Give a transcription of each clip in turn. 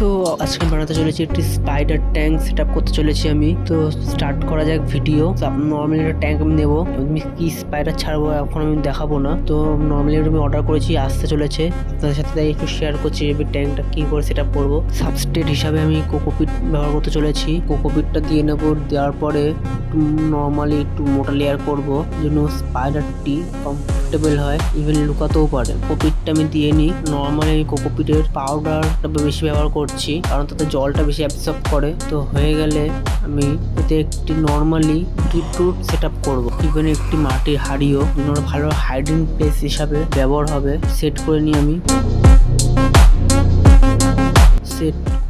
So আজকে বানাতে চলেছি একটি স্পাইডার ট্যাঙ্ক সেট আপ করতে চলেছি আমি। তো স্টার্ট করা যাক ভিডিও। নর্মালি একটা ট্যাঙ্ক আমি নেবো, আমি কি স্পাইডার ছাড়বো এখন আমি দেখাবো না। তো নর্মালি আমি অর্ডার করেছি, আসতে চলেছে। আপনাদের সাথে তাই একটু শেয়ার করছি যে ট্যাঙ্কটা কি করে সেট আপ করবো। সাবস্ট্রেট হিসাবে আমি কোকোপিট ব্যবহার করতে চলেছি। কোকোপিটটা দিয়ে নেবো, দেওয়ার পরে নর্মালি একটু মোটা লেয়ার করবো যেন স্পাইডারটি কমফোর্টেবল হয়, ইভেন লুকাতেও পারে। কোকোপিটটা আমি দিয়ে নিই। নর্মালি আমি কোকোপিটের পাউডারটা বেশি ব্যবহার করছি কারণ তাতে জলটা বেশি অ্যাবসর্ব করে। তো হয়ে গেলে আমি এতে একটি নর্মালি ট্রিট সেট আপ করবো। ইভেন একটি মাটির হাঁড়িও ভালো হাইডিং প্লেস হিসাবে ব্যবহার হবে। সেট করে নিই আমি,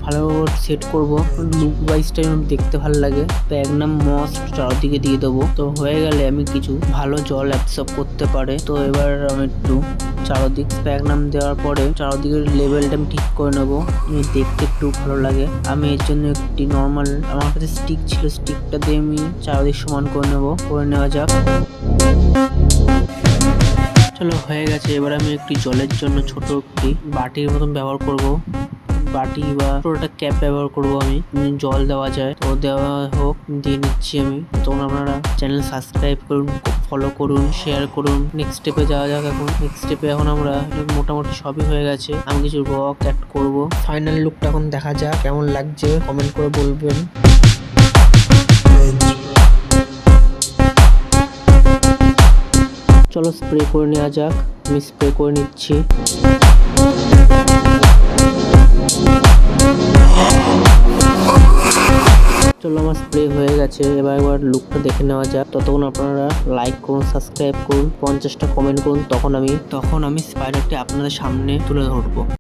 ভালো সেট করবো। লুক ওয়াইজটা দেখতে ভালো লাগে। প্যাগনাম মস চারদিকে দিয়ে দেবো। তো হয়ে গেলে আমি কিছু ভালো জল অ্যাবসর্ব করতে পারে। তো এবার আমি একটু চারদিক প্যাগনাম দেওয়ার পরে চারদিকের লেভেলটা আমি ঠিক করে নেবো, দেখতে একটু ভালো লাগে। আমি এর জন্য একটি নর্মাল আমার কাছে স্টিক ছিল, স্টিকটা দিয়ে আমি চারদিক সমান করে নেওয়া যাক। চলো হয়ে গেছে। এবার আমি একটি জলের জন্য ছোট একটি বাটির মতন ব্যবহার করব। বাটি বা পুরোটা ক্যাপ ব্যবহার করব আমি, জল দেওয়া যায় তো দেওয়া হোক, দিয়ে নিচ্ছি আমি। তখন আপনারা চ্যানেল সাবস্ক্রাইব করুন, ফলো করুন, শেয়ার করুন। নেক্সট স্টেপে যাওয়া যাক। নেক্সট স্টেপে এখন আমরা মোটামুটি সবই হয়ে গেছে। আমি কিছু রক অ্যাড করব। ফাইনাল লুকটা এখন দেখা যাক কেমন লাগছে, কমেন্ট করে বলবেন। চলো স্প্রে করে নেওয়া যাক। আমি স্প্রে করে নিচ্ছি। চলো আমার স্প্রে হয়ে গেছে। এবার লুকটা দেখে নেওয়া যাক। ততক্ষণ আপনারা লাইক করুন, সাবস্ক্রাইব করুন, 50টা কমেন্ট করুন। তখন আমি স্পাইডারটি আপনাদের সামনে তুলে ধরবো।